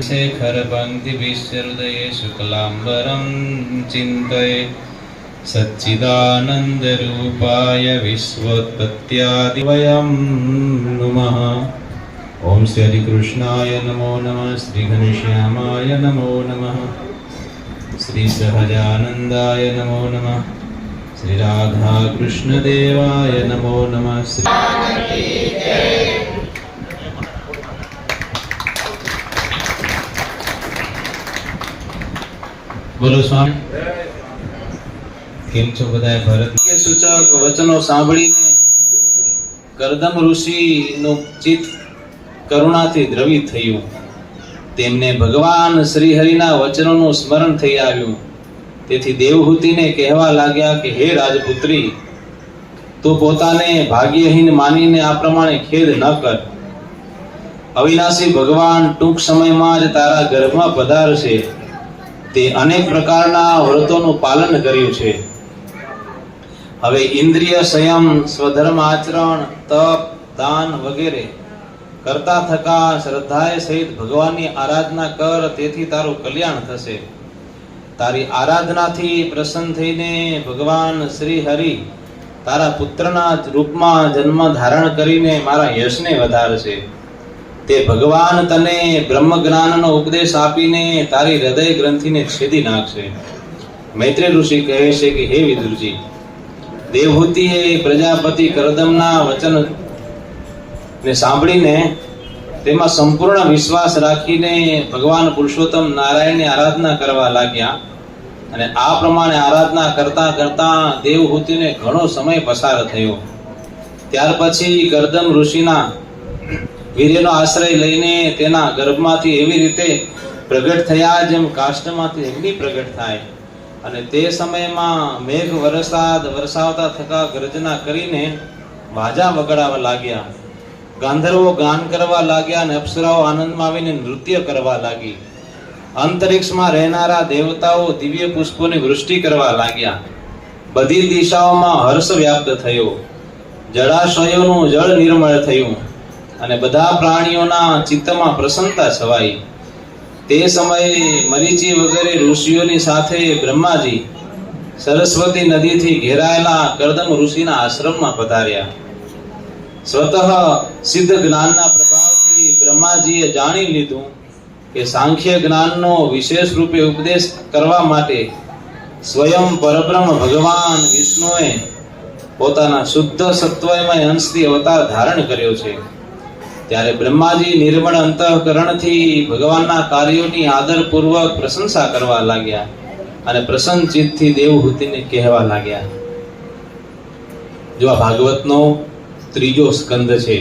शेखर पंक्ति विश्वहृदये शुक्लांबरं चिन्तये सच्चिदानंद रूपाय विश्वोत्पत्त्यादिवयं नमः। ओम श्री हरि कृष्णाय नमो नमः, श्री घनश्यामाय नमो नमः, श्री सहजानंदाय नमो नमः, श्री राधा कृष्ण देवाय नमो नमः। श्री बोलो स्वामी। કેમ છો બધાય? ભરતીય સૂચક વચનો સાંભળીને કરદમ ઋષિનું ચિત્ત કરુણાથી દ્રવિત થયું. તેમને ભગવાન શ્રી હરિના વચનોનું સ્મરણ થઈ આવ્યું. તેથી દેવહૂતિને કહેવા લાગ્યા કે હે રાજપુત્રી, તું પોતાને ભાગ્યહીન માનીને આ પ્રમાણે ખેદ ન કર. અવિનાશી ભગવાન ટૂંક સમયમાં જ તારા ગર્ભમાં પધારશે. તે અનેક પ્રકારના વ્રતોનું પાલન કર્યું છે. હવે ઇન્દ્રિય સંયમ, સ્વધર્મ આચરણ, તપ, દાન વગેરે કરતા થકા શ્રદ્ધાએ સહિત ભગવાનની આરાધના કર. તેથી તારું કલ્યાણ થશે. તારી આરાધનાથી પ્રસન્ન થઈને ભગવાન શ્રી હરિ તારા પુત્રના રૂપમાં જન્મ ધારણ કરીને મારા યશને વધારશે. તે ભગવાન તને બ્રહ્મ જ્ઞાનનો ઉપદેશ આપીને તારી હૃદય ગ્રંથિને છેદી નાખશે. મૈત્રેય ઋષિ કહે છે કે હે વિદુરજી, દેવહૂતિએ પ્રજાપતિ કરદમના વચન ને સાંભળીને તેમાં સંપૂર્ણ વિશ્વાસ રાખીને ભગવાન પુરુષોત્તમ નારાયણની આરાધના કરવા લાગ્યા. અને આ પ્રમાણે આરાધના કરતા કરતા દેવહૂતિને ઘણો સમય પસાર થયો. ત્યાર પછી કરદમ ઋષિના વીર્યનો આશ્રય લઈને તેના ગર્ભમાંથી એવી રીતે પ્રગટ થયા જેમ કાષ્ઠમાંથી અગ્નિ પ્રગટ થાય. અને તે સમયમાં મેઘ વરસાવતા થકા ગર્જના કરીને વાજા વગાડવા લાગ્યા. ગાંધર્વો ગાન કરવા લાગ્યા અને અપ્સરાઓ આનંદમાં આવીને નૃત્ય કરવા લાગી. અંતરિક્ષમાં રહેનારા દેવતાઓ દિવ્ય પુષ્પોની વૃષ્ટિ કરવા લાગ્યા. બધી દિશાઓમાં હર્ષ વ્યાપ્ત થયો. જળાશયોનું જળ નિર્મળ થયું અને બધા પ્રાણીઓના ચિત્તમાં પ્રસન્નતા છવાઈ. તે સમયે મરીચી વગેરે ઋષિઓની સાથે બ્રહ્માજી સરસ્વતી નદીથી ઘેરાયેલા કરદમ ઋષિના આશ્રમમાં પધાર્યા. સ્વતઃ સિદ્ધ જ્ઞાનના પ્રભાવથી બ્રહ્માજીએ જાણી લીધું કે સાંખ્ય જ્ઞાનનો વિશેષ રૂપે ઉપદેશ કરવા માટે સ્વયં પરબ્રહ્મ ભગવાન વિષ્ણુએ પોતાના શુદ્ધ સત્વમય અંશથી અવતાર ધારણ કર્યો છે. ત્યારે બ્રહ્માજી નિર્મળ અંતઃકરણથી ભગવાનના કાર્યોની આદરપૂર્વક પ્રશંસા કરવા લાગ્યા અને પ્રસન્ન ચિત્તથી દેવહૂતિને કહેવા લાગ્યા. જો આ ભાગવતનો ત્રીજો સ્કંદ છે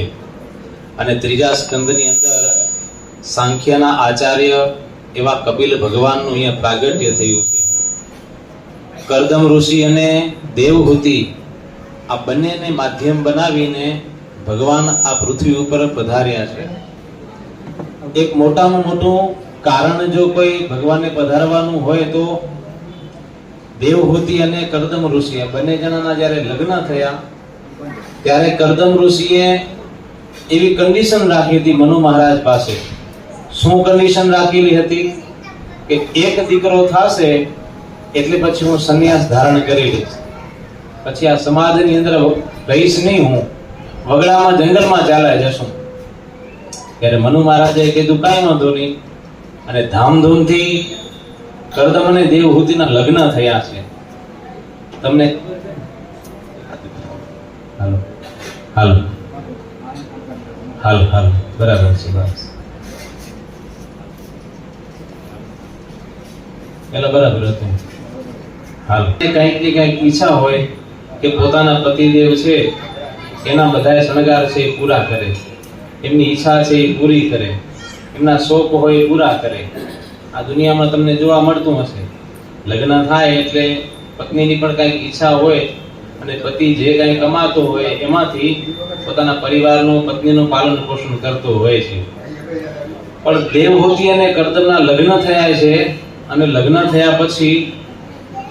અને ત્રીજા સ્કંદની અંદર સાંખ્યના આચાર્ય એવા કપિલ ભગવાનનું અહીંયા પ્રાગટ્ય થયું છે. કરદમ ઋષિ અને દેવહૂતિ આ બંનેને માધ્યમ બનાવીને ભગવાન આ પૃથ્વી ઉપર પધાર્યા છે. એક મોટામાં મોટું કારણ જો કોઈ ભગવાનને પધારવાનું હોય તો દેવહૂતિ અને કરદમ ઋષિ બંને જણાના જ્યારે લગ્ન થયા ત્યારે કરદમ ઋષિએ એવી કન્ડિશન રાખી હતી મનુ મહારાજ પાસે. શું કન્ડિશન રાખેલી હતી કે એક દીકરો થશે એટલે પછી હું સંન્યાસ ધારણ કરી લઈશ, પછી આ સમાજની અંદર રહીશ નહીં, હું વગડામાં જંગલમાં ચાલ્યા જશું. ત્યારે મનુ મહારાજે કીધું કાંઈ વાંધો નહીં. અને ધામધૂમથી કરદમ અને દેવહૂતિના લગ્ન થયા છે. તમને હાલો હાલો હાલો હાલો બરાબર છે. બસ પેલા બરાબર હતું. હાલ કંઈક ને કંઈક ઈચ્છા હોય કે પોતાના પતિદેવ છે એના બધા શણગાર છે એ પૂરા કરે, એમની ઈચ્છા છે એ પૂરી કરે, એમના શોખ હોય એ પૂરા કરે. આ દુનિયામાં તમને જોવા મળતું હશે, લગ્ન થાય એટલે પત્નીની પણ કંઈક ઈચ્છા હોય અને પતિ જે કંઈ કમાતો હોય એમાંથી પોતાના પરિવારનું, પત્નીનું પાલન પોષણ કરતો હોય છે. પણ દેવહૂતિ અને કરદમના લગ્ન થયા છે અને લગ્ન થયા પછી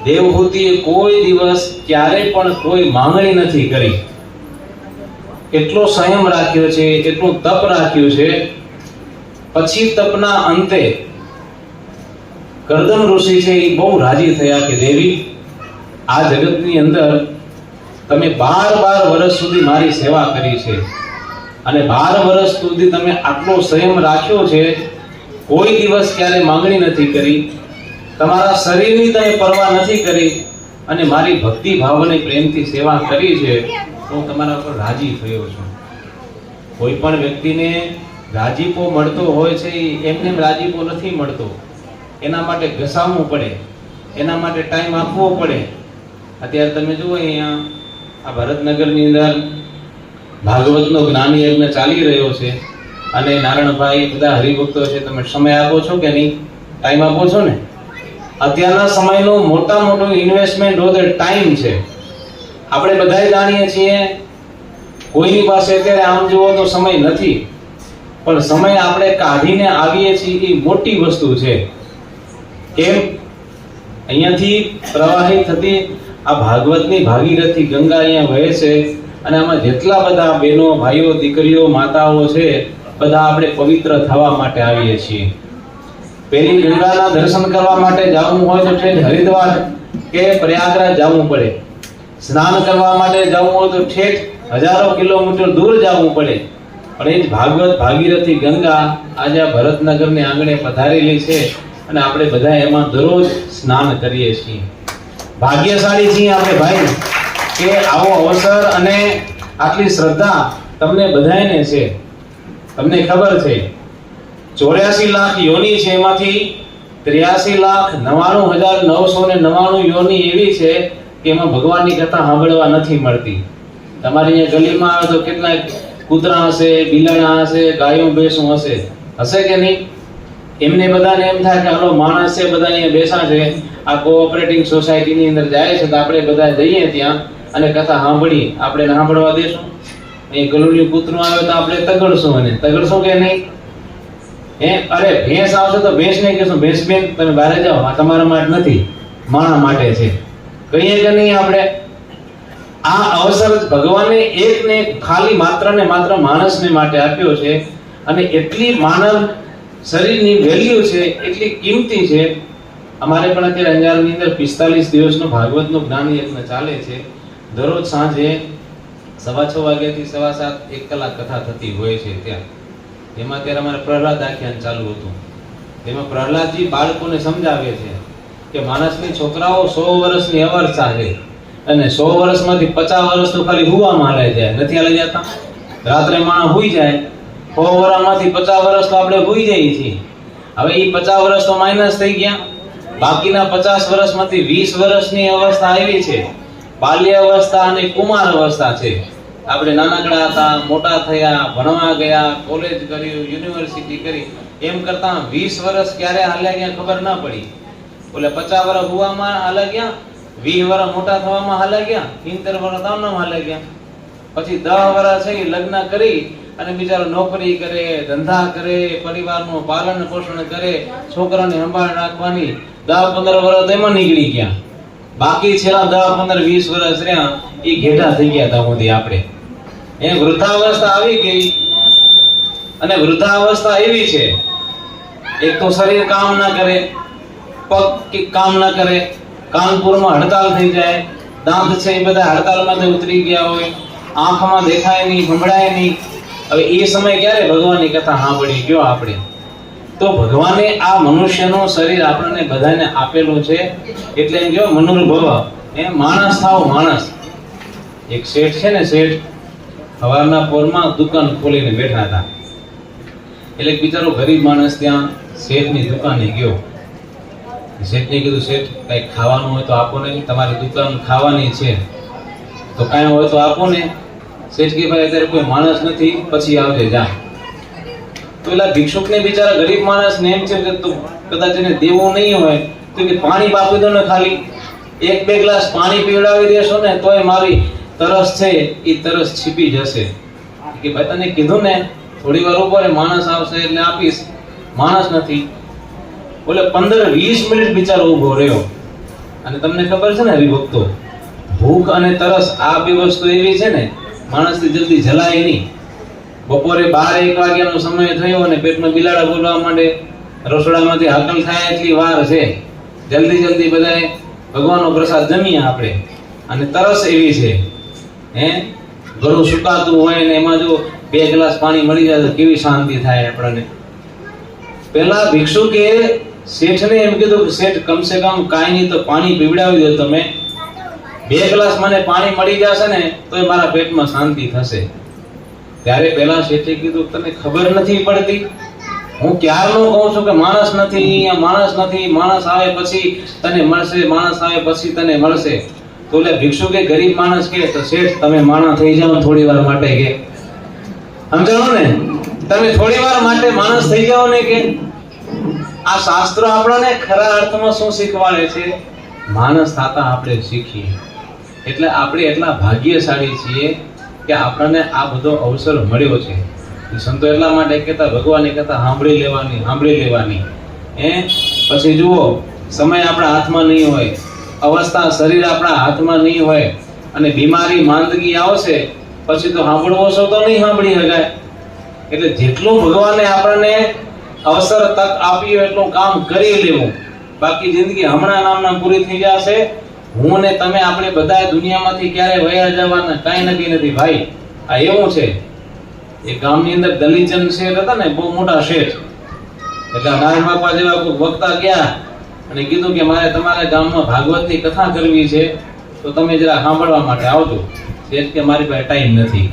દેવહૂતિએ કોઈ દિવસ ક્યારે પણ કોઈ માંગણી નથી કરી. એટલો સંયમ રાખ્યો છે, એટલું તપ રાખ્યું છે. પછી તપના અંતે કરદમ ઋષિ છે એ બહુ રાજી થયા કે દેવી, આ જગતની અંદર તમે 12 વર્ષ સુધી મારી સેવા કરી છે અને 12 વર્ષ સુધી તમે આટલો સંયમ રાખ્યો છે, કોઈ દિવસ ક્યારે માંગણી નથી કરી, તમારા શરીરની તમે પરવા નથી કરી અને મારી ભક્તિ ભાવ અને પ્રેમથી સેવા કરી છે, તો હું તમારા પર રાજી થયો છું. કોઈ પણ વ્યક્તિને રાજીપો મળતો હોય છે, એમને રાજીપો નથી મળતો. એના માટે ઘસાવવું પડે, એના માટે ટાઈમ આપવો પડે. અત્યારે તમે જુઓ અહીંયા આ ભરતનગરની અંદર ભાગવતનો જ્ઞાન યજ્ઞ ચાલી રહ્યો છે અને નારાયણભાઈ બધા હરિભક્તો છે, તમે સમય આપો છો કે નહીં? ટાઈમ આપો છો ને? અત્યારના સમયનું મોટા મોટું ઇન્વેસ્ટમેન્ટ હોય ટાઈમ છે. આપણે બધા જાણીએ છીએ કોઈની પાસે અત્યારે આમ જુઓ તો સમય નથી, પણ સમય આપણે કાઢીને આવીએ છીએ એ મોટી વસ્તુ છે. કેમ? અહીંયાથી પ્રવાહિત થતી આ ભાગવતની ભાગીરથી ગંગા અહીંયા વહે છે અને આમાં જેટલા બધા બહેનો, ભાઈઓ, દીકરીઓ, માતાઓ છે, બધા આપણે પવિત્ર થવા માટે આવીએ છીએ. પેલી ગંગાના દર્શન કરવા માટે જવું હોય તો ઠેઠ હરિદ્વાર કે પ્રયાગરાજ જવું પડે. સ્નાન કરવા માટે જવું હોય તો ઠેઠ હજારો કિલોમીટર દૂર જવું પડે. પણ એ જ ભાગવત ભાગીરથી ગંગા આજે આ ભરતનગરને આંગણે પધારેલી છે અને આપણે બધા એમાં દરરોજ સ્નાન કરીએ છીએ. ભાગ્યશાળી છીએ આપણે ભાઈ કે આવો અવસર અને આટલી શ્રદ્ધા તમને બધાને છે. તમને ખબર છે 84 લાખ યોની છે, એમાંથી 83,99,999 યોની એવી છે કે એમાં ભગવાનની કથા સાંભળવા નથી મળતી. તમારી અહીંયા ગલીમાં આવે તો કેટલા કૂતરા હશે, બિલાડા હશે, ગાયો ભેંસો હશે, હશે કે નહીં? એમને બધાને એમ થાય કે હાલો માણસ છે, બધા અહીંયા બેસા છે, આ કોઓપરેટિવ સોસાયટીની અંદર જાય છે તો આપણે બધા જઈએ ત્યાં અને કથા સાંભળી. આપણે સાંભળવા દેશું? એ ગલુડિયું કૂતરું આવે તો આપણે તગડશું, અને તગડશું કે નહીં? અરે ભેંસ આવશે તો ભેંસ ને કહેશું, ભેંસ બેન તમે બહાર જાઓ, આ તમારા માટે નથી, માણા માટે છે. કહીએ કે નહીં આપણે? આ અવસર ભગવાને એક ને ખાલી માત્ર ને માત્ર માણસને માટે આપ્યો છે અને એટલી માનવ શરીરની વેલ્યુ છે, એટલી કિંમતી છે. અમારે પણ અત્યારે અંજારની અંદર 45 દિવસનો ભાગવતનું જ્ઞાન યજ્ઞ ચાલે છે. દરરોજ સાંજે 6:15 વાગ્યાથી 7:15 1 કલાક કથા થતી હોય છે ત્યાં. એમાં અત્યારે અમારે પ્રહલાદ આખ્યાન ચાલુ હતું. એમાં પ્રહલાદજી બાળકોને સમજાવે છે કે માણસની છોકરાઓ 100 વર્ષની અવસ્થા છે અને 100 વર્ષમાંથી 50 વર્ષ તો ખાલી હુવામાં હાલે જાય, નથી હાલે જતા. રાત્રે માણસ હુઈ જાય, 100 વર્ષમાંથી 50 વર્ષ તો આપણે હુઈ જઈએ છીએ. હવે એ 50 વર્ષ તો માઇનસ થઈ ગયા, બાકીના 50 વર્ષમાંથી 20 વર્ષની અવસ્થા આવી છે. બાલ્ય અવસ્થા અને કુમાર અવસ્થા છે. આપણે નાનકડા હતા, મોટા થયા, ભણવા ગયા, કોલેજ કર્યું, યુનિવર્સિટી કરી, એમ કરતા 20 વર્ષ ક્યારે હાલ્યા ગયા ખબર ના પડી. ઓલે 50 વર્ષ હુવામાં હાલ્યા ગયા, 20 વર્ષ મોટા થવામાં હાલ્યા ગયા, 70 વર્ષ તાવનામાં હાલ્યા ગયા. પછી 10 વર્ષ છે લગ્ન કરી અને બિચારો નોકરી કરે, ધંધા કરે, પરિવારનું પાલન પોષણ કરે, છોકરાને સંભાળ રાખવાની 10-15 વર્ષ એમાં નીકળી ગયા. બાકી છેલ્લા 10-15-20 વર્ષ રહ્યા એ ઘેટા થઈ ગયા હતા સુધી આપણે. એ વૃદ્ધાવસ્થા આવી ગઈ અને વૃદ્ધાવસ્થા એવી છે, એક તો શરીર કામ ના કરે, પગ કામ ના કરે, કાનપુરમાં હડતાલ થઈ જાય, દાંત છે એ બધા હડતાલમાં ઉતરી ગયા હોય, આંખમાં દેખાય નહીં, સંભળાય નહીં. હવે એ સમય ક્યારે ભગવાનની કથા સાંભળી ગયો આપણે? તો ભગવાને આ મનુષ્યનું શરીર આપણને બધાને આપેલું છે, એટલે એમ કહ્યું મનુર્ભવ, એ માણસ થાવ, માણસ. એક શેઠ છે ને, શેઠ સવારના પોરમાં દુકાન ખોલીને બેઠા હતા. એટલે બિચારો ગરીબ માણસ ત્યાં શેઠની દુકાને ગયો. શેઠને કીધું, શેઠ કઈ ખાવાનું હોય તો આપો ને, તમારી દુકાન ખાવાની છે. તો કાંઈ હોય તો આપો ને. શેઠ કે ભાઈ અત્યારે કોઈ માણસ નથી, પછી આવજે જા. તો પેલા ભિક્ષુકને બિચારા ગરીબ માણસને એમ છે કે તું કદાચ એને દેવું નહીં હોય તો કે પાણી આપી દો ને, ખાલી 1-2 ગ્લાસ પાણી પીવડાવી દેશો ને તોય મારી તરસ છે એ તરસ છીપી જશે. કે ભાઈ તને કીધું ને થોડી વાર ઉભો રહે, માણસ આવશે એટલે આપીશ. માણસ નથી. બોલે 15-20 મિનિટ બિચારો ઉભો રહ્યો. અને તમને ખબર છે ને હરિભક્તો, ભૂખ અને તરસ આ બે વસ્તુ એવી છે ને, માણસથી જલ્દી જલાય નહીં. બપોરે 12-1 વાગ્યાનો સમય થયો અને પેટમાં બિલાડા બોલવા માંડે, રસોડામાંથી હાકલ થાય એટલી વાર છે. જલ્દી બધાએ ભગવાનનો પ્રસાદ જમીએ આપણે. અને તરસ એવી છે, ગળું સુકાતું હોય ને એમાં જો 2 ગ્લાસ પાણી મળી જાય તો કેવી શાંતિ થાય આપણને. પેલા ભિક્ષુકે શેઠને એમ કીધું કે શેઠ કમસે કમ કાંઈ નહીં તો પાણી પીવડાવી દો તમે. 2 ગ્લાસ મને પાણી મળી જશે ને તો મારા પેટમાં શાંતિ થશે. ત્યારે પેલા શેઠે કીધું તને ખબર નથી પડતી? હું ક્યારનો કહું છું કે માણસ નથી, માણસ નથી, માણસ આવે પછી તને મળશે, માણસ આવે પછી તને મળશે. તો એટલે ભિક્ષુકે ગરીબ માણસ કે તો શેઠ તમે માણસ થઈ જાઓ થોડી વાર માટે કે. સમજાણો ને? તમે થોડી વાર માટે માણસ થઈ જાઓ ને કે. આ શાસ્ત્રો આપણને ખરા અર્થમાં શું શીખવાડે છે? માણસ થતા આપણે શીખીએ. એટલે આપણે એટલા ભાગ્યશાળી છીએ કે આપણને આ બધો અવસર મળ્યો છે. સંતો એટલા માટે કહેતા ભગવાનની કથા સાંભળી લેવાની. પછી જુઓ, સમય આપણા હાથમાં નહીં હોય, અવસ્થા શરીર આપણા હાથમાં નહીં હોય, અને બીમારી માંદગી આવશે પછી તો સાંભળવો છો તો નહીં સાંભળી શકાય. એટલે જેટલું ભગવાને આપણને અવસર તક આપી એટલું કામ કરી લેવું. બાકી જિંદગી હમણાં નામના પૂરી થઈ જશે. હું ને તમે આપણે બધા દુનિયામાંથી ક્યારે વયા જવાના કાંઈ નક્કી નથી ભાઈ. આ એવું છે, એ ગામની અંદર દલીચંદ શેઠ હતા ને, બહુ મોટા શેઠ. એટલે નારાયણ બાપા જેવા કોઈ વક્તા ગયા અને કીધું કે મારે તમારા ગામમાં ભાગવતની કથા કરવી છે તો તમે જરા સાંભળવા માટે આવજો. શેઠ કે મારી પાસે ટાઈમ નથી.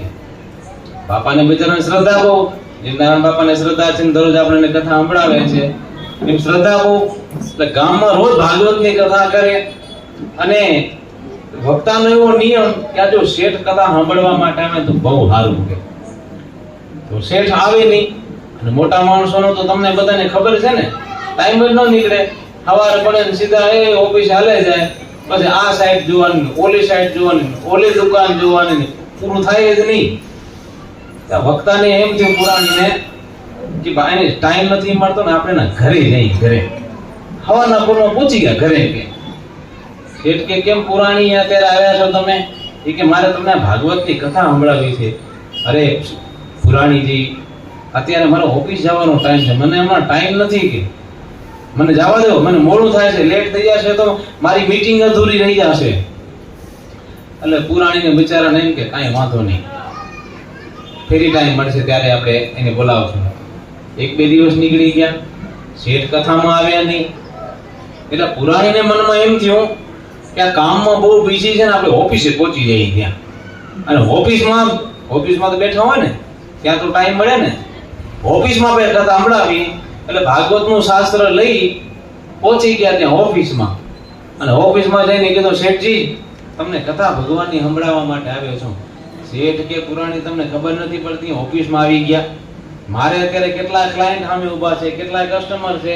બાપાને બિચારાને શ્રદ્ધા બહુ, જેમ નારાયણ બાપાને શ્રદ્ધા છે દરરોજ આપણને કથા સંભળાવે છે એમ શ્રદ્ધા બહુ. એટલે ગામમાં રોજ ભાગવતની કથા કરે. અને વક્તાનો એવો નિયમ કે આ જો શેઠ કથા સાંભળવા માટે આવે તો બહુ સારું કે. તો શેઠ આવે નહીં. અને મોટા માણસોનો તો તમને બધાને ખબર છે ને, ટાઈમ જ ન નીકળે. સવારે પડે સીધા ઓફિસ હાલે જાય, પછી આ સાઈડ જોવાની, ઓલી સાઈડ જોવાની, ઓલી દુકાન જોવાની, પૂરું થાય જ નહીં. વક્તાને એમ થયું પુરાણીને કે ભાઈને ટાઈમ નથી મળતો ને આપણે ઘરે જઈ. ઘરે હવાના પૂરમાં પહોંચી ગયા ઘરે કે. શેઠ કે કેમ પુરાણી અત્યારે આવ્યા છો તમે? એ કે મારે તમને ભાગવતની કથા સંભળાવી છે. અરે પુરાણીજી, અત્યારે મારો ઓફિસ જવાનો ટાઈમ છે, મને હમણાં ટાઈમ નથી કે મને જવા દો, મને મોડું થાય છે, લેટ થઈ જશે તો મારી મીટિંગ અધૂરી રહી જશે. એટલે પુરાણીને બિચારાને એમ કે કાંઈ વાંધો નહીં, ફેરી ટાઈમ મળશે ત્યારે આપણે એને બોલાવશું. 1-2 દિવસ નીકળી ગયા, શેઠ કથામાં આવ્યા નહીં. એટલે પુરાણીને મનમાં એમ થયું કે આ કામમાં બહુ બિઝી છે ને, આપણે ઓફિસે પહોંચી જઈએ ત્યાં. અને ઓફિસમાં તો બેઠા હોય ને ત્યાં તો ટાઈમ મળે ને. ઓફિસમાં બેઠા હતા સંભળાવી એટલે ભાગવતનું શાસ્ત્ર લઈ પહોંચી ગયા ત્યાં ઓફિસમાં. અને ઓફિસમાં જઈને કીધું શેઠજી તમને કથા ભગવાનની સંભળાવવા માટે આવ્યો છું. શેઠ કે પુરાણી તમને ખબર નથી પડતી, ઓફિસમાં આવી ગયા. મારે અત્યારે કેટલા ક્લાયન્ટ સામે ઊભા છે, કેટલા કસ્ટમર છે,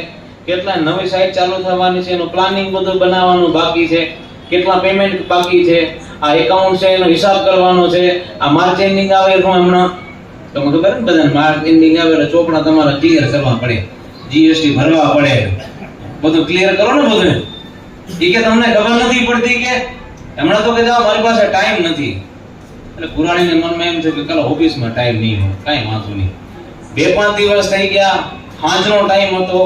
કેટલા નવી સાઇટ ચાલુ થવાની છે, એનું પ્લાનિંગ બધું બનાવવાનું બાકી છે, કેટલા પેમેન્ટ બાકી છે, આ એકાઉન્ટ છે એનો હિસાબ કરવાનો છે, આ માર્ચ એન્ડિંગ આવે તો હમણાં તમને ખબર ને બધાને માર્ચ એન્ડિંગ આવે એટલે ચોપડા તમારે ક્લિયર કરવા પડે, જીએસટી ભરવા પડે, બધું ક્લિયર કરો ને બધું. એ કે તમને ખબર નથી પડતી કે હમણાં તો કે જાઓ મારી પાસે ટાઈમ નથી. એટલે પુરાણીને મનમાં એમ થયું કે ચાલો ઓફિસમાં ટાઈમ નહીં હોય, કાંઈ વાંધો નહીં. 2-5 દિવસ થઈ ગયા, સાંજનો ટાઈમ હતો.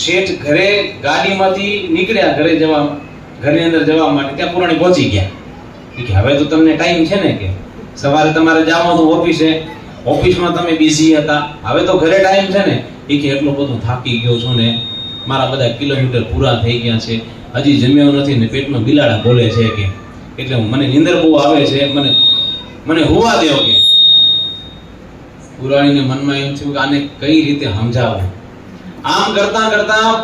શેઠ ઘરે ગાડીમાંથી નીકળ્યા ઘરની અંદર જવા માટે. ત્યાં પુરાણી પહોંચી ગયા. કે હવે તો તમને ટાઈમ છે ને, કે સવારે તમારે જવાનું હતું ઓફિસમાં તમે બિઝી હતા, હવે તો ઘરે ટાઈમ છે ને. એ કે એટલું બધું થાકી ગયો છું ને, મારા બધા કિલોમીટર પૂરા થઈ ગયા છે, હજી જમ્યો નથી ને પેટમાં બિલાડા બોલે છે કે, એટલે મને નીંદર બહુ આવે છે, મને હોવા દો કે. પુરાણીને મનમાં એમ થયું કે આને કઈ રીતે સમજાવું. આમ કરતા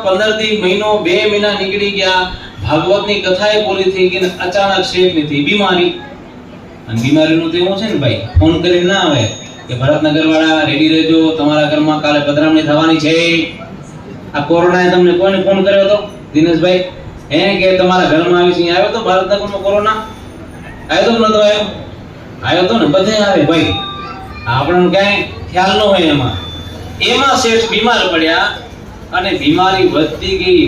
15 મહિનો 2 મહિના નીકળી ગયા. ભાગવતની કથાએ પૂરી થઈ ગઈ ને અચાનક શેઠની થઈ બીમારી. અને બીમારીનું તો એવું છે ને ભાઈ, ફોન કરીને ના આવે કે ભરતનગર વાળા રેડી રહેજો, તમારા ઘરમાં કાલે પધરામણી થવાની છે. આ કોરોનાએ તમને કોઈને ફોન કર્યો હતો દિનેશભાઈ? કે તમારા ઘરમાં આવી છે? આવ્યો તો ભરતનગરમાં કોરોના? આવ્યો તો નતો આવ્યો? આવ્યો તો ને, બધે આવે ભાઈ. આપણને ક્યાંય ખ્યાલ ન હોય. એમાં શેઠ બીમાર પડ્યા અને બીમારી વધતી ગઈ,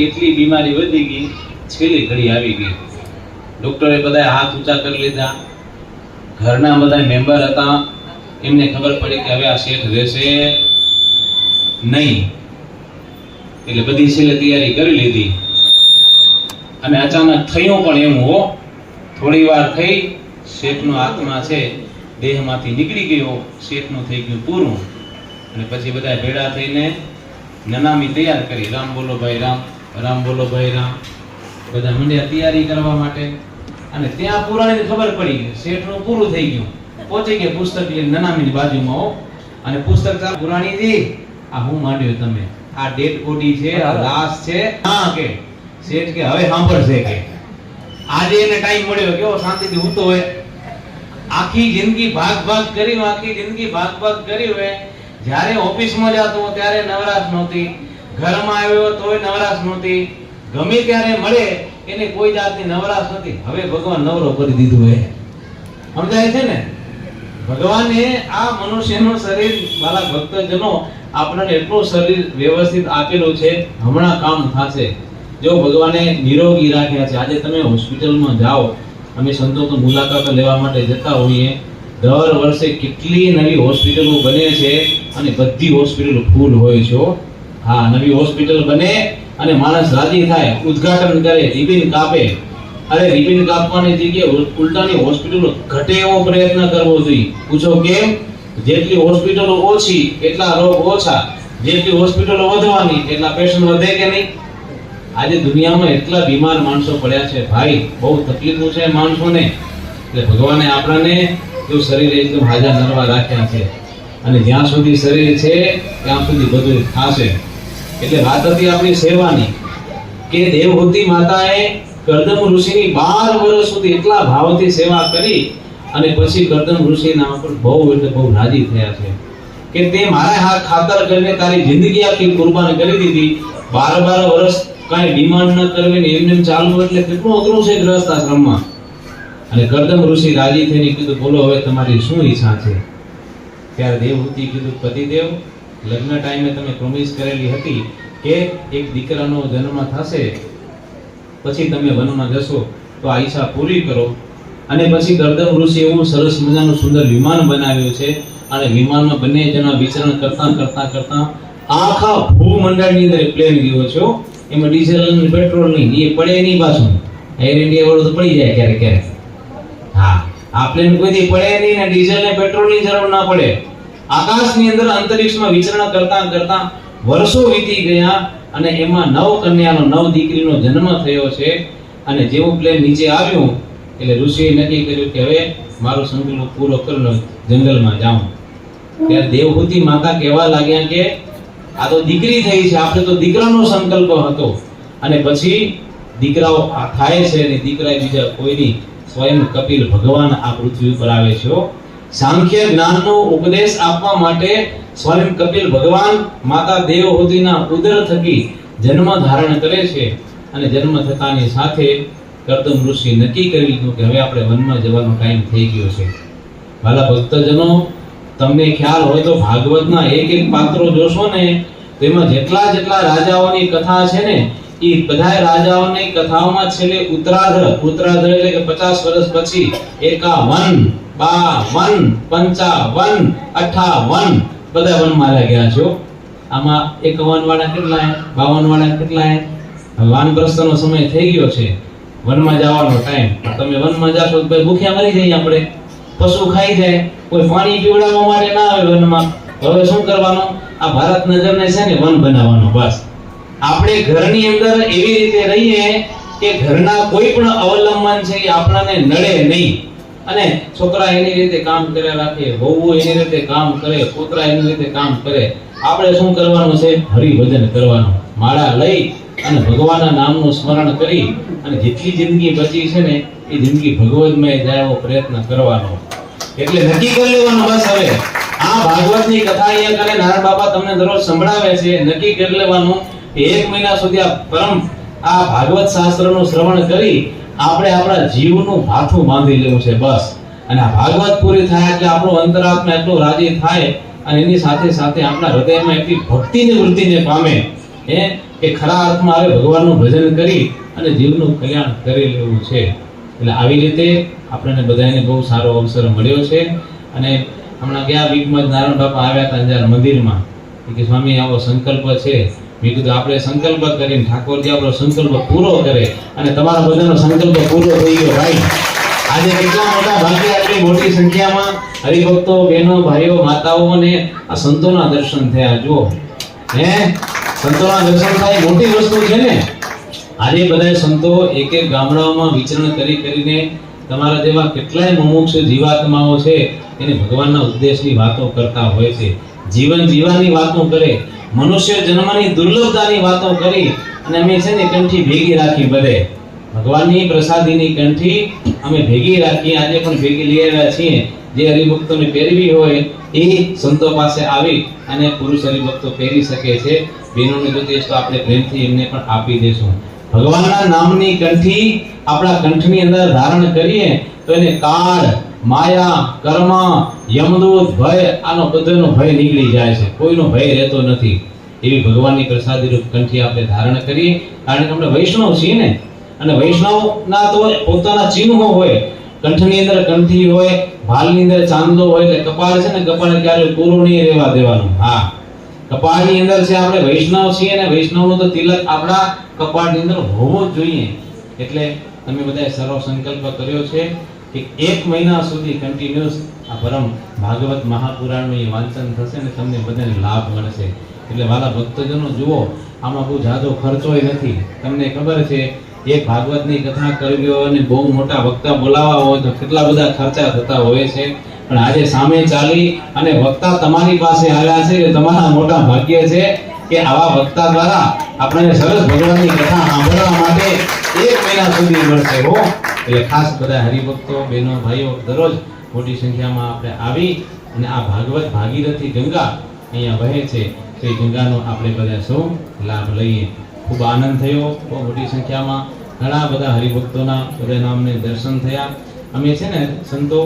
એટલી બીમારી વધી ગઈ, છેલ્લી ઘડી આવી ગઈ. ડોક્ટરે બધા હાથ ઊંચા કરી લીધા. ઘરના બધા મેમ્બર હતા, એમને ખબર પડી કે હવે આ શેઠ રહેશે નહીં. એટલે બધી છેલ્લે તૈયારી કરી લીધી અને અચાનક થયું પણ એમ, થોડી વાર થઈ, શેઠનો આત્મા છે દેહમાંથી નીકળી ગયો, શેઠનું થઈ ગયું પૂરું. અને પછી બધા ભેળા થઈને નનામી તૈયાર કરી, રામ બોલો ભાઈ રામ, રામ બોલો ભાઈ રામ. બધા મંડ્યા તૈયારી કરવા માટે. અને ત્યાં પુરાણીને ખબર પડી કે શેઠનું પૂરું થઈ ગયું. પહોંચી ગયા પુસ્તક લઈને નનામીની બાજુમાં, અને પુસ્તક પુરાણીજી આ હું માંડ્યો તમે, આ ડેડ બોડી છે, લાશ છે. હા કે શેઠ કે હવે સાંભળશે કે આજે એને ટાઈમ મળ્યો, કેવો શાંતિથી ઊતો હોય. આખી જિંદગી ભાગ કરી હોય. જ્યારે ઓફિસમાં જતો ત્યારે નવરાશ નહોતી, ઘરમાં આવ્યો તોય નવરાશ નહોતી, ગમે ત્યારે મળે એને કોઈ જાતની નવરાશ નથી. હવે ભગવાન નવરો કરી દીધું હે. સમજાય છે ને? ભગવાને આ મનુષ્યનું શરીર, વાલા ભક્તજનો, આપણને એટલું શરીર વ્યવસ્થિત આપેલું છે, હમણાં કામ થશે. જો ભગવાને નિરોગી રાખ્યા છે. આજે તમે હોસ્પિટલમાં જાઓ, અમે સંતો તો મુલાકાત લેવા માટે જતા હોઈએ, દર વર્ષે કેટલી નવી હોસ્પિટલો બને છે અને બધી હોસ્પિટલો ફૂલ હોય છે. હા, નવી હોસ્પિટલ બને અને માણસ રાજી થાય, ઉદ્ઘાટન કરે, રિબિન કાપે. અરે રિબિન કાપવાની જગ્યાએ ઉલટાની હોસ્પિટલો ઘટે એવો પ્રયત્ન કરવો જોઈએ. પૂછો કેમ? જેટલી હોસ્પિટલો ઓછી એટલા રોગ ઓછા, જેટલી હોસ્પિટલો વધવાની એટલા પેશન્ટ વધે કે નહીં? આજે દુનિયામાં એટલા બીમાર માણસો પડ્યા છે ભાઈ, બહુ તકલીફો છે માણસોને. એટલે ભગવાને આપણને જો શરીર એકદમ હાજર નરવા રાખ્યા છે, અને જ્યાં સુધી શરીર છે ત્યાં સુધી બધું થશે. એટલે વાત હતી આપણી સેવાની, કે દેવહૂતિ માતાએ કરદમ ઋષિની 12 વર્ષ સુધી એટલા ભાવથી સેવા કરી, અને પછી કરદમ ઋષિના ઉપર બહુ રાજી થયા છે કે તે મારા હાથ ખાતર કરીને તારી જિંદગી આખી કુરબાન કરી દીધી. 12 વર્ષ કાંઈ ડિમાન્ડ ન કરવી ને એમને ચાલવું એટલે કેટલું અઘરું છે ગ્રસ્ત આશ્રમમાં. અને કરદમ ઋષિ રાજી થઈને કીધું, બોલો હવે તમારી શું ઈચ્છા છે? ત્યારે દેવહૂતિ કીધું, પતિદેવ, લગ્ન ટાઈમે તમે પ્રોમિસ કરેલી હતી કે એક દીકરાનો જન્મ થશે પછી તમે વનમાં જશો, તો આ ઈચ્છા પૂરી કરો. અને પછી કરદમ ઋષિ એવું સરસ મજાનું સુંદર વિમાન બનાવ્યું છે, અને વિમાનમાં બંને જણા વિચરણ કરતા આખા ભૂમંડળની અંદર પ્લેન ગયો છે. એમાં ડીઝલ અને પેટ્રોલ નહીં, એ પડે નહીં પાછું. એર ઇન્ડિયા વાળું તો પડી જાય ક્યારેક. હા, આ પ્લેન કોઈથી પડે નહીં ને ડીઝલ ને પેટ્રોલ ની જરૂર ના પડે. આકાશની અંદર અંતરિક્ષમાં વિચરણ કરતા વર્ષો વીતી ગયા, અને એમાં 9 કન્યાનો 9 દીકરીનો જન્મ થયો છે. અને જેવું પ્લેન નીચે આવ્યું એટલે ઋષિએ નક્કી કર્યું કે હવે મારો સંકલ્પ પૂરો કરવાનો, જંગલમાં જાઉં. ત્યારે દેવહૂતિ માતા કહેવા લાગ્યા કે આ તો દીકરી થઈ છે, આપણે તો દીકરાનો સંકલ્પ હતો. અને પછી દીકરાઓ થાય છે, અને દીકરા બીજા કોઈની, સ્વયં કપિલ ભગવાન આ પૃથ્વી ઉપર આવે છે. સાંખ્ય જ્ઞાનનો ઉપદેશ આપવા માટે સ્વયં કપિલ ભગવાન માતા દેવહૂતિના ઉદર થકી જન્મ ધારણ કરે છે. અને જન્મ થતાની સાથે કરદમ ઋષિ નક્કી કરી લીધું કે હવે આપણે વનમાં જવાનો ટાઈમ થઈ ગયો છે. વાલા ભક્તજનો, તમને ખ્યાલ હોય તો ભાગવતના એક પાત્રો જોશો ને, તેમાં જેટલા રાજાઓની કથા છે ને, એ બધા રાજાઓની કથાઓમાં છેલ્લે ઉત્તરાર્ધ એટલે કે 50 વર્ષ પછી 51, 52, 55, 58 બધા વનમાં ગયા છે. આમાં 51 વાળા કેટલા હે, 52 વાળા કેટલા હે? વાનપ્રસ્થનો સમય થઈ ગયો છે, વનમાં જવાનો ટાઈમ. તમે વનમાં જાશો તો ભૂખ્યા મરી જઈએ આપણે, પશુ ખાઈ જાય, કોઈ પાણી પીવડાવવા માટે ના આવે વનમાં. હવે શું કરવાનું? આ ભારત નગરને છે ને વન બનાવવાનો. બસ આપણે ઘરની અંદર એવી રીતે રહીએ કે ઘરના કોઈ પણ અવલંબન છે એ આપણને નડે નહીં, અને છોકરા એની રીતે કામ કર્યા રાખે, વહુ એની રીતે કામ કરે, પુત્ર એની રીતે કામ કરે. આપણે શું કરવાનું છે? હરિભજન કરવાનું. માળા લઈ અને ભગવાનના નામનું સ્મરણ કરી અને જેટલી જિંદગી બચી છે ને એ જિંદગી ભગવતમય જાય એવો પ્રયત્ન કરવાનો. એટલે નક્કી કરી લેવાનું બસ હવે આ ભાગવતની કથા અહીંયા કરે નારાયણ બાપા તમને દરરોજ સંભળાવે છે. નક્કી કરી લેવાનું કે 1 મહિના સુધી આ ભાગવત શાસ્ત્રનું શ્રવણ કરી આપણે આપણા જીવનું ભાથું બાંધી લેવું છે બસ. અને આ ભાગવત પૂરી થાય એટલે આપણું અંતરાત્મા એટલું રાજી થાય અને એની સાથે સાથે આપણા હૃદયમાં એટલી ભક્તિની વૃદ્ધિને પામે કે ખરા અર્થમાં હવે ભગવાનનું ભજન કરી અને જીવનું કલ્યાણ કરી લેવું છે. એટલે આવી રીતે આપણને બધાને બહુ સારો અવસર મળ્યો છે. અને હમણાં ગયા વીકમાં જ નારાયણ બાપા આવ્યા હતા અંજાર મંદિરમાં કે સ્વામી આવો સંકલ્પ છે. મેં કીધું આપણે સંકલ્પ કરીને ઠાકોરજી આપણો સંકલ્પ પૂરો કરે અને તમારા બધાનો સંકલ્પ પૂરો થઈ ગયો ભાઈ. આજે કેટલા મોટા ભાગ્ય આટલી મોટી સંખ્યામાં હરિભક્તો બહેનો ભાઈઓ માતાઓ અને આ સંતોના દર્શન થયા. જુઓ સંતોના દર્શન થાય મોટી વસ્તુ છે ને. આજે બધા સંતો એક એક ગામડાઓમાં વિચરણ કરીને તમારા જેવા કેટલાય મુમુક્ષ જીવાત્માઓ છે એને ભગવાનના ઉદ્દેશની વાતો કરતા હોય છે. જીવન જીવવાની વાતો કરે, મનુષ્ય જન્મની દુર્લભતાની વાતો કરી અને અમે છે ને કંઠી ભેગી રાખી બધે ભગવાનની પ્રસાદીની કંઠી અમે ભેગી રાખી આજે પણ ભેગી લઈ આવ્યા છીએ. જે હરિભક્તોને પહેરવી હોય એ સંતો પાસે આવી અને પુરુષ હરિભક્તો પહેરી શકે છે. બહેનોને જોઈતી તો આપણે પ્રેમથી એમને પણ આપી દેશું. ભગવાનના નામની કંઠી આપણા કંઠની અંદર ધારણ કરીએ તો એને કાળ, માયા, કર્મ, યમદૂત, ભય આનો બધાનો ભય નીકળી જાય છે. કોઈનો ભય રહેતો નથી. એવી ભગવાનની પ્રસાદી રૂપ કંઠી આપણે ધારણ કરીએ. કારણ કે આપણે વૈષ્ણવ છીએ ને અને વૈષ્ણવના તો પોતાના ચિહ્નો હોય. કંઠની અંદર કંઠી હોય, ભાલની અંદર ચાંદલો હોય એટલે કપાળ છે ને કપાળ ક્યારે પૂરું નહીં રહેવા દેવાનું. હા, કપાળની અંદર છે આપણે વૈષ્ણવ છીએ ને વૈષ્ણવનો તો તિલક આપણા કપાળની અંદર હોવો જ જોઈએ. એટલે તમે બધાએ સર્વ સંકલ્પ કર્યો છે કે 1 મહિના સુધી કન્ટિન્યુઅસ આ પરમ ભાગવત મહાપુરાણનું વાંચન થશે ને તમને બધાને લાભ મળશે. એટલે વાલા ભક્તજનો જુઓ, આમાં બહુ જાજો ખર્ચોય નથી. તમને ખબર છે એક ભાગવતની કથા કરવી હોય અને બહુ મોટા વક્તા બોલાવવા હોય તો કેટલા બધા ખર્ચા થતા હોય છે. પણ આજે સામે ચાલી અને વક્તા તમારી પાસે આવ્યા છે કે તમારા મોટા ભાગ્ય છે કે આવા વક્તા દ્વારા આપણને સરસ ભગવાનની કથા સાંભળવા માટે 1 મહિના સુધી મળશે હો. એટલે ખાસ બધા હરિભક્તો બહેનો ભાઈઓ દરરોજ મોટી સંખ્યામાં આપણે આવી અને આ ભાગવત ભાગીરથી ગંગા અહીંયા વહે છે તે ગંગાનો આપણે બધા સૌ લાભ લઈએ. ખૂબ આનંદ થયો. બહુ મોટી સંખ્યામાં ઘણા બધા હરિભક્તોના બધા નામને દર્શન થયા. અમે છે ને સંતો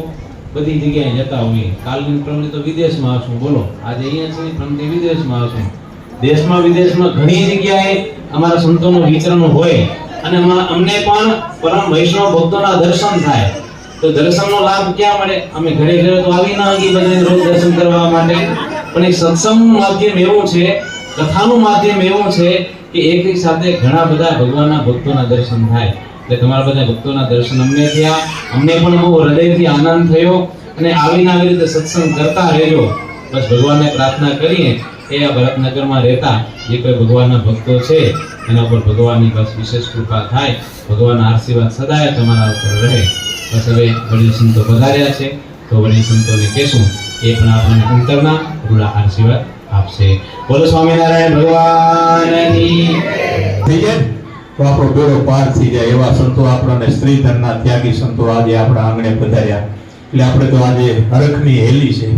બધી જગ્યાએ જતા હોઈએ. કાલની પ્રમાણે તો વિદેશમાં આવશું. બોલો આજે અહીંયા છે પ્રમથી વિદેશમાં આવશું. દેશમાં વિદેશમાં ઘણી જગ્યાએ અમારા સંતોનું વિચરણ હોય અને અમને પણ પરમ વૈષ્ણવ ભક્તોના દર્શન થાય. તો દર્શનનો લાભ ક્યાં મળે? અમે ઘરે ઘરે તો આવી ના હકી બધાને રોજ દર્શન કરવા માટે. પણ એક સત્સંગનું માધ્યમ એવું છે, કથાનું માધ્યમ એવું છે કે એકી સાથે ઘણા બધા ભગવાનના ભક્તોના દર્શન થાય. એટલે તમારા બધા ભક્તોના દર્શન અમને થયા. અમને પણ બહુ હૃદયથી આનંદ થયો અને આવી રીતે સત્સંગ કરતા રહેજો. બસ ભગવાનને પ્રાર્થના કરીએ એ આ ભરતનગરમાં રહેતા જે કોઈ ભગવાનના ભક્તો છે એના ઉપર ભગવાનની બસ વિશેષ કૃપા થાય. ભગવાનના આશીર્વાદ સદાય તમારા ઉપર રહે. બસ હવે વડીલ સંતો પધાર્યા છે તો વડીલ સંતોને કહેશું એ પણ આપણને અંતરના રૂડા આશીર્વાદ આપશે. બોલો સ્વામિનારાયણ ભગવાનની જય. તો આપણો બેડો પાર થઈ જાય એવા સંતો આપણને શ્રીધરના ત્યાગી સંતો આજે આપણા આંગણે પધાર્યા. એટલે આપણે તો આજે હરખની હેલી છે,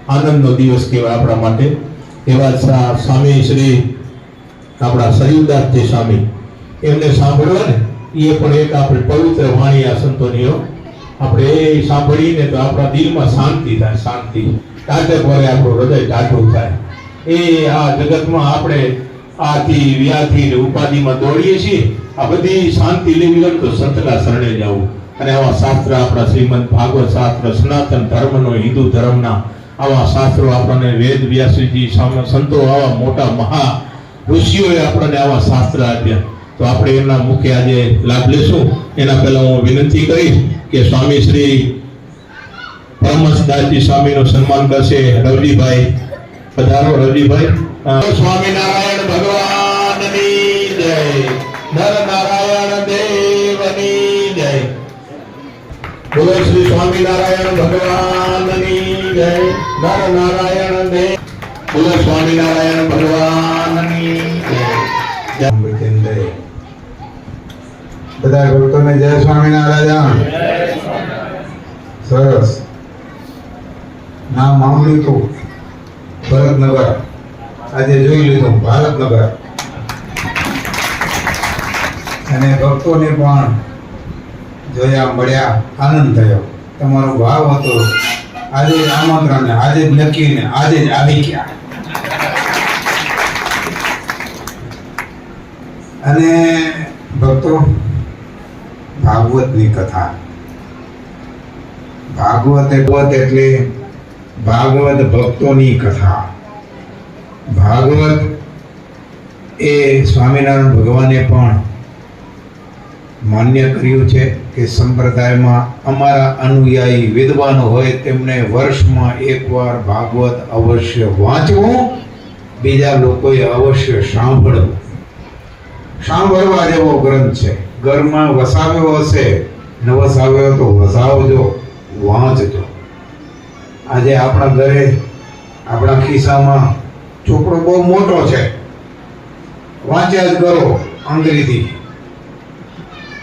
આનંદનો દિવસ કહેવાય આપણા માટે. એવા સ્વામી શ્રી આપણા સરયુદાસજી સ્વામી એમને સાંભળવા ને એ પણ એક આપણે પવિત્ર વાણી આ સંતોની આપણે એ સાંભળીને તો આપણા દિલમાં શાંતિ થાય. શાંતિ ટાટક વરે આપણું હૃદય ટાટું થાય. એ આ જગતમાં આપણે આથી વ્યાધિ ઉપાધિમાં દોડીએ છીએ. આ બધી શાંતિ લેવી હોય તો સંતના શરણે જવું. અને આવા શાસ્ત્ર આપણા શ્રીમદ ભાગવત શાસ્ત્ર, સનાતન ધર્મનો, હિન્દુ ધર્મના આવા શાસ્ત્રો આપણને વેદ વ્યાસજી સંતો આવા મોટા મહા ઋષિઓએ આપણને આવા શાસ્ત્ર આપ્યા. તો આપણે એમના મુખે આજે લાભ લેશું. એના પહેલા હું વિનંતી કરીશ કે સ્વામી શ્રી પરમહંસદાસજી સ્વામીનું સન્માન કરશે રવજીભાઈ. પધારો રવજીભાઈ. સ્વામિનારાયણ ભગવાનની જય. નરનારાયણ દેવની જય. બોલો શ્રી સ્વામિનારાયણ ભગવાનની જય. નરનારાયણ દેવ. બોલો સ્વામિનારાયણ ભગવાનની જય. જય. બધા ભક્તોને જય સ્વામિનારાયણ. સરસ. નામ સાંભળ્યું તું ભરતનગર, આજે જોઈ લીધું ભારતનગર. અને ભક્તોને પણ જોયા, મળ્યા, આનંદ થયો. તમારો ભાવ હતો આજે જ આમંત્રણ, આજે જ નક્કી ને આજે જ આવી ગયા. અને ભક્તો, ભાગવતની કથા, ભાગવત એટલે ભાગવત ભક્તોની કથા. ભાગવત એ સ્વામિનારાયણ ભગવાને પણ માન્ય કર્યું છે કે સંપ્રદાયમાં અમારા અનુયાયી વિદ્વાનો હોય તેમને વર્ષમાં એકવાર ભાગવત અવશ્ય વાંચવું, બીજા લોકોએ અવશ્ય સાંભળવું. સાંભળવા જેવો ગ્રંથ છે. ઘરમાં વસાવ્યો હશે, ન વસાવ્યો તો વસાવજો, વાંચજો. આજે આપણા ઘરે, આપણા ખિસ્સામાં ચોપડો બહુ મોટો છે, વાંચ્યા જ કરો અંગ્રેજી.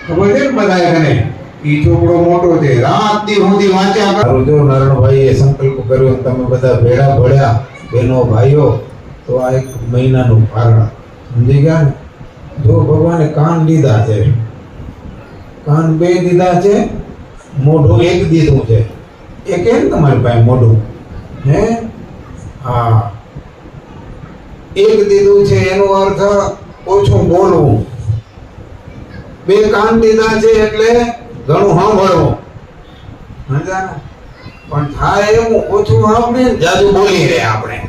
ખબર છે ને બધાય કને ઈ ચોપડો મોટો છે, રાત દી સુધી વાંચ્યા કરો. જો નારણભાઈએ સંકલ્પ કર્યો, તમે બધા ભેળા ભળ્યા બહેનો ભાઈઓ, તો આ એક મહિનાનું કારણ સમજી ગયા ને. જો ભગવાને કાન દીધા છે, કાન બે દીધા છે, મોઢું એક દીધું છે. એ કેમ તમારી પાસે મોઢું હે? હા, એક દીધું છે એનો અર્થ ઓછું બોલવું. બે કાન દીધા છે એટલે ઘણું સાંભળવું. સમજાને? પણ થાય એવું ઓછું સાંભળે, જાજુ બોલી રહ્યા આપણે,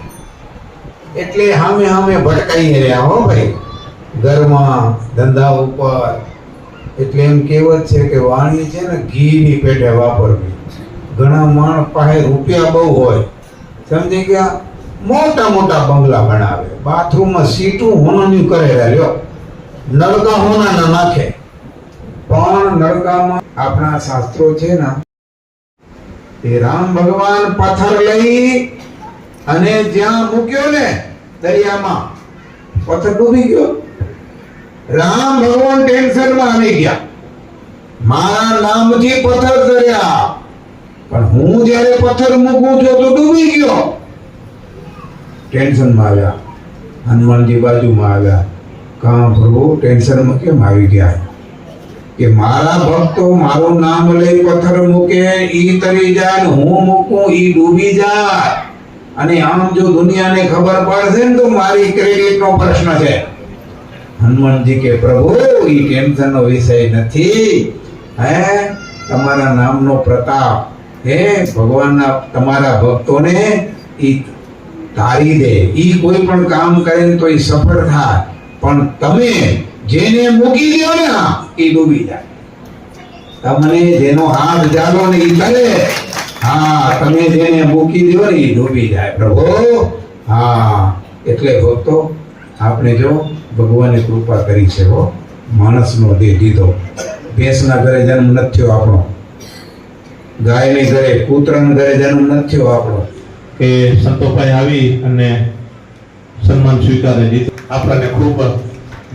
એટલે સામે સામે ભટકાઈ રહ્યા. હો ભાઈ, ઘરમાં ધંધા ઉપર. એટલે એમ કહેવત છે કે વાણી છે ને ઘીની પેટે વાપરવી. ઘણા માણસ પાસે રૂપિયા બહુ હોય, સમજી ગયા, મોટા મોટા બંગલા બનાવે, બાથરૂમમાં સીટું હોનાની કરેલા, લ્યો નળકા હોનાના નાખે. પણ નળકામાં આપણા શાસ્ત્રો છે ને, એ રામ ભગવાન પથ્થર લઈ અને જ્યાં મૂક્યો ને દરિયામાં, પથ્થર ડૂબી ગયો. રામ ભગવાન ટેન્શનમાં આવી ગયા, મારા નામથી પથ્થર કર્યા, પણ હું જ્યારે પથ્થર મૂકું છું તો ડૂબી ગયો. ટેન્શનમાં આવ્યા. હનુમાનજી બાજુમાં આવ્યા, કાં પ્રભુ ટેન્શનમાં કેમ આવી ગયા? કે મારા ભક્તો મારું નામ લઈ પથ્થર મૂકે, ઈ તરી જાય ને હું મૂકું ઈ ડૂબી જાય. અને આમ જો દુનિયાને ખબર પડશે ને તો મારી ક્રેડિટનો પ્રશ્ન છે. હનુમાનજી કે પ્રભુ ઈ ટેન્શનનો વિષય નથી. હે, તમારા નામનો પ્રતાપ, હે ભગવાનના તમારા ભક્તોને ઈ તારી દે. ઈ કોઈ પણ કામ કરે ને તો ઈ સફળ થાય, પણ તમે જેને મૂકી દો ને એ ડૂબી જાય. તમને જેનો હાથ જાડો ને એ તરે. હા, તમે જેને મૂકી દો ને એ ડૂબી જાય પ્રભુ. હા, એટલે ભક્તો આપણે જો ભગવાને કૃપા કરી છે. હો, માણસનો દેહ દીધો. ભેંસના ઘરે જન્મ નથી થયો આપણો, ગાયને ઘરે, કૂતરાના ઘરે જન્મ નથી થયો આપણો. કે સંતોભાઈ આવી અને સન્માન સ્વીકારે દીધું. આપણને ખૂબ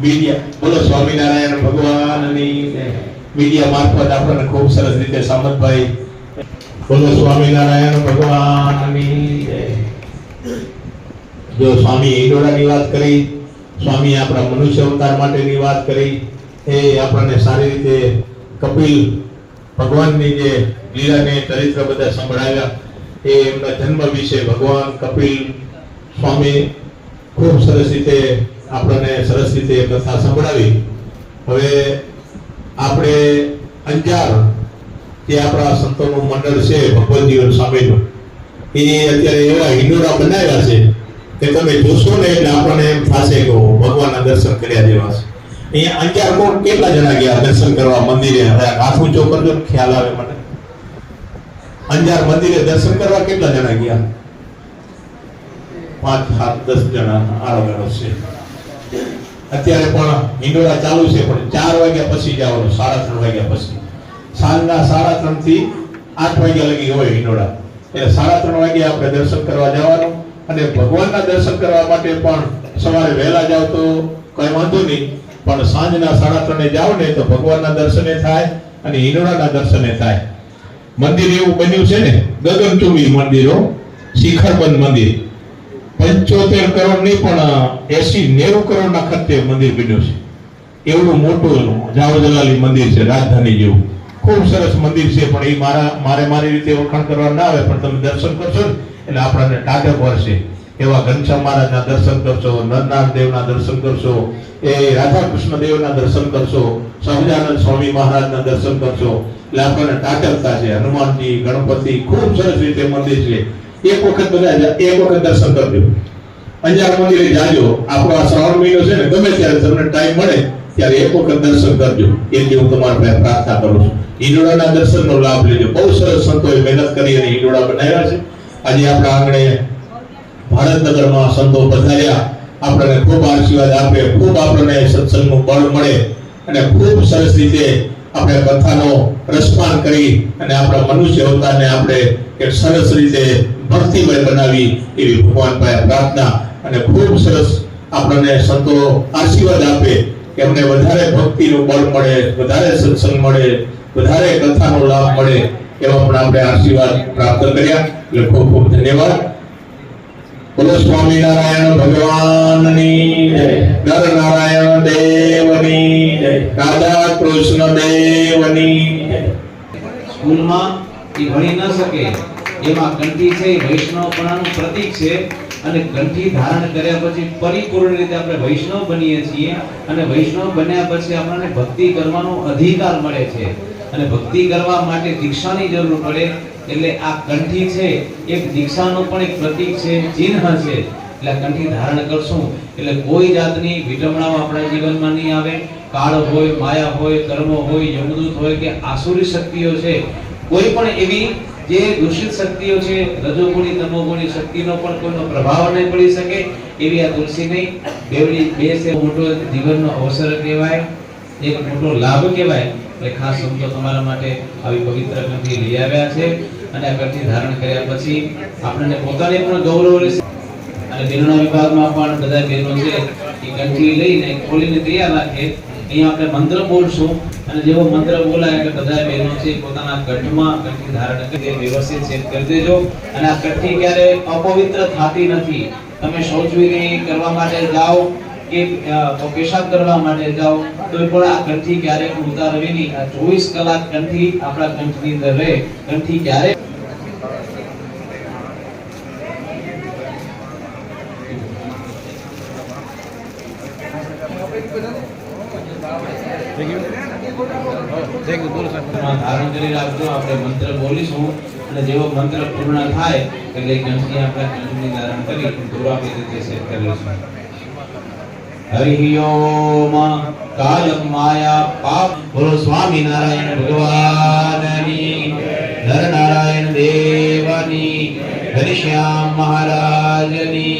મીડિયા, બોલો સ્વામિનારાયણ ભગવાનની, મીડિયા મારફત આપણને ખૂબ સરસ રીતે સામતભાઈ, બોલો સ્વામિનારાયણ ભગવાનની. જો સ્વામી ઈડોળાની વાત કરી, સ્વામી આપણા મનુષ્ય અવતાર માટેની વાત કરી, એ આપણને સારી રીતે કપિલ ભગવાનની જે લીલાને ચરિત્ર બધા સંભળાવ્યા, એ એમના જન્મ વિશે ભગવાન કપિલ સ્વામી ખૂબ સરસ રીતે આપણને સરસ રીતે કથા સંભળાવી. હવે આપણે અંજાર જે આપણા સંતોનું મંડળ છે ભગવદજીવન સ્વામીનું, એ અત્યારે એવા હિંડોળા બનાવ્યા છે કે તમે જોશો ને એટલે આપણને એમ થશે કે ભગવાનના દર્શન કર્યા જેવા છે. અહીંયા અંજાર કોણ કેટલા જણા ગયા દર્શન કરવા મંદિરે? હાથ ઊંચો કરજો, ખ્યાલ આવે મને. અંજાર મંદિરે દર્શન કરવા કેટલા જણા ગયા? 5, 7, 10 જણા આરોગ્ય છે. અત્યારે પણ હિંડોળા ચાલુ છે, પણ 4 વાગ્યા પછી જવાનું, 3:30 વાગ્યા પછી. સાંજના 3:30 થી 8 વાગ્યા લગી હોય હિંડોળા. એટલે 3:30 વાગે આપણે દર્શન કરવા જવાનું. અને ભગવાનના દર્શન કરવા માટે પણ સવારે વહેલા જાવ તો કઈ વાંધો નહીં, પણ સાંજના 3:30 જાવ ને તો ભગવાનના દર્શને થાય અને હિંડોળાના દર્શને થાય. મંદિર એવું બન્યું છે ને, ગગનચુંબી મંદિરો, શિખરબંધ મંદિર. 75 કરોડ નહીં પણ 80-90 કરોડના ખર્ચે મંદિર બન્યું છે. એવડું મોટું જાવજલાલી મંદિર છે, રાજધાની જેવું. ખૂબ સરસ મંદિર છે. પણ એ મારી રીતે વખાણ કરવા ના આવે, પણ તમે દર્શન કરશો ને એટલે આપણને ટાઢક વળશે. એવા ઘનશ્યામ મહારાજના દર્શન કરશો, નરનાથ દેવના દર્શન કરશો, એ રાધાકૃષ્ણ દેવના દર્શન કરશો, સહજાનંદ સ્વામી મહારાજના દર્શન કરશો એટલે આપણને ટાઢક થશે. હનુમાનજી, ગણપતિ, ખૂબ સરસ રીતે મંદિર છે. એક વખત દર્શન કરજો. અંજાર મંદિરે જાજો. આપણો આ શ્રાવણ મહિનો છે ને, ગમે ત્યારે તમને ટાઈમ મળે ત્યારે એક વખત દર્શન કરજો. એટલી હું તમારા પાસે પ્રાર્થના કરું છું. હિંડોળાના દર્શનનો લાભ લેજો. બહુ સરસ સંતોએ મહેનત કરી અને હિંડોળા બનાવ્યા છે. આજે આપણા આંગણે ભારતનગરમાં સંતો પધાર્યા, આપણને ખૂબ આશીર્વાદ આપે, ખૂબ આપણને સત્સંગનું બળ મળે અને ખૂબ સરસ રીતે આપણે કથાનો રસપાન કરી અને આપણા મનુષ્ય અવતારને આપણે એક સરસ રીતે ભક્તિમય બનાવી એવી ભગવાન પાસે પ્રાર્થના. અને ખૂબ સરસ આપણને સંતો આશીર્વાદ આપે કે અમને વધારે ભક્તિનું બળ મળે, વધારે સત્સંગ મળે, વધારે કથાનો લાભ મળે એવા પણ આપણે આશીર્વાદ પ્રાપ્ત કર્યા. એટલે ખૂબ ખૂબ ધન્યવાદ. બોલો સ્વામિનારાયણ ભગવાનની જય, નર નારાયણ દેવની જય, રાધા કૃષ્ણ દેવની જય. સ્કૂલમાં એ ભણી ન શકે એમાં કંઠી છે એ વૈષ્ણવપણાનું પ્રતીક છે. અને કંઠી ધારણ કર્યા પછી પરિપૂર્ણ રીતે આપણે વૈષ્ણવ બનીએ છીએ. અને વૈષ્ણવ બન્યા પછી આપણને ભક્તિ કરવાનો અધિકાર મળે છે. અને ભક્તિ કરવા માટે દીક્ષાની જરૂર પડે. એટલે આ કંઠી છે એક દીક્ષાનું પણ એક પ્રતીક છે, ચિહ્ન છે. એટલે આ કંઠી ધારણ કરશું એટલે કોઈ જાતની વિડંબણાઓ આપણા જીવનમાં નહીં આવે. કાળ હોય, માયા હોય, કર્મ હોય, યમદૂત હોય કે આસુરી શક્તિઓ છે, કોઈ પણ એવી જે દૂષિત શક્તિઓ છે, રજોગુણી તમોગુણી શક્તિનો પણ કોઈનો પ્રભાવ નહીં પડી શકે એવી આ તુલસીની બેવડી બે છે. મોટો જીવનનો અવસર કહેવાય, એક મોટો લાભ કહેવાય. એટલે ખાસ સંતો તમારા માટે આવી પવિત્ર કંઠી લઈ આવ્યા છે. અને આ કંઠી ધારણ કર્યા પછી આપણને પોતાને પણ ગૌરવ રહેશે. અને બહેનોના વિભાગમાં પણ બધા બહેનો છે એ કંઠી લઈને ખોલીને તૈયાર રાખે. અહીંયા આપણે મંત્ર બોલશું અને જેવો મંત્ર બોલાય એટલે બધા બહેનો છે પોતાના કંઠમાં કંઠી ધારણ કરી વ્યવસ્થિત સેટ કરી દેજો. અને આ કંઠી ક્યારે અપવિત્ર થતી નથી. તમે શૌચવિધિ કરવા માટે જાઓ કે પેશાબ કરવા માટે જાઓ તો પણ આ કંઠી ક્યારેય ઉતારવી નહીં. આ 24 કલાક કંઠી આપણા કંઠની અંદર રહે. કંઠી ક્યારે ધારણ કરી રાખજો. આપણે મંત્ર બોલીશું અને જેવો મંત્ર પૂર્ણ થાય એટલે કંઠી આપણા કંઠની ધારણ કરી દોરાવી રીતે સેટ કરી લઈશું. હરિ ઓમ કાલમ માયા પાપ. બોલો સ્વામિનારાયણ ભગવાનની, નર નારાયણ દેવની, ઘનશ્યામ મહારાજની,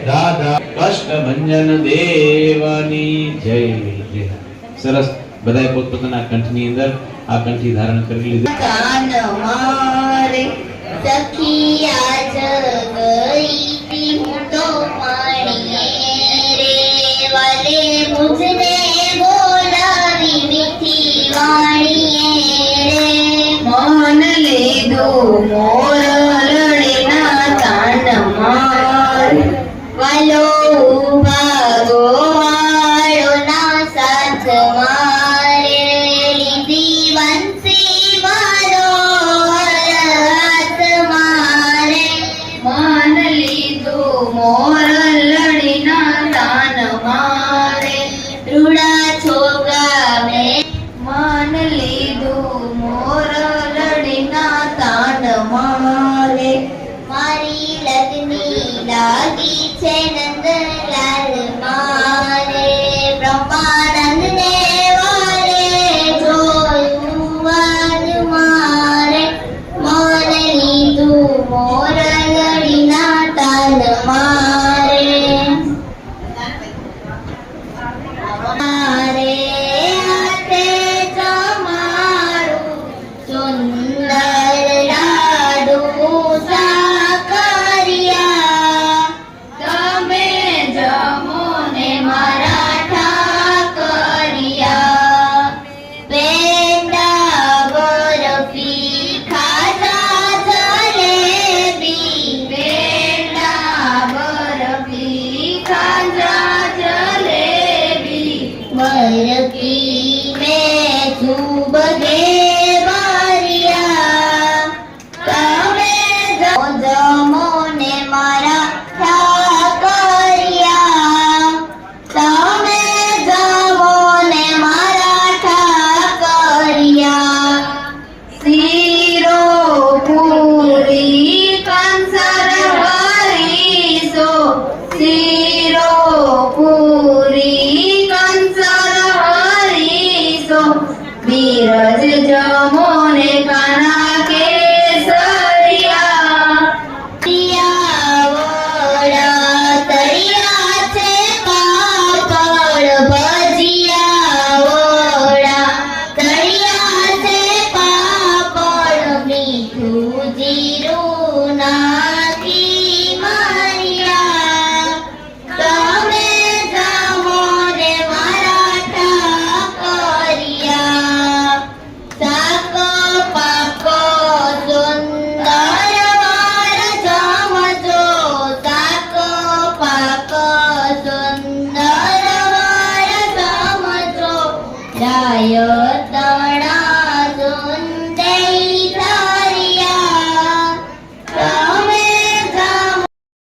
રાધા કષ્ટભંજન દેવની જય જય. સરસ. બધાએ પોતપોતાના કંઠની અંદર આ કંઠી ધારણ કરી લીધી. કાન મારે સખિયા જગઈ હું તો પાણીએ રે વાલે મુझने બોલાવી મીઠી વાણીએ રે મન લીધું મોર લડેના કાન માર વાલો ઉભા ગોવાળો ના સાથ મારે લીધી વંશી મારો હાથ મારે મન લીધું મોર લડીના તાન મારે રૂડા છોગા મે મન લીધું મોર લડીના તાન મારે મારી લગ્ની લાગી છે નંદલાલ મારે બ્રહ્માનંદ ને વારે જોયું વાજ મારે મન લીધું મોર લડીના તાલ મારે મારે હાથે જમાડું સુંદર લાડુ સાકરિયા તમે જમો ને મારા ઠાકર નાખી માર્યા તમે જામો રે મારા ઠાકરિયા સાકો પાકો સુંદર વાર જમજો સાકો પાકો સુંદર વાર જમજો જાય